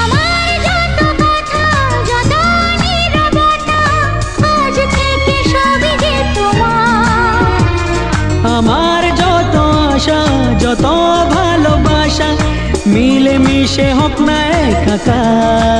আমার যত কথা যত নীরবতা আজ থেকে সবই যে তোমার। আমার যত আশা যত ভালোবাসা মিলে মিশে হোক না একাকার।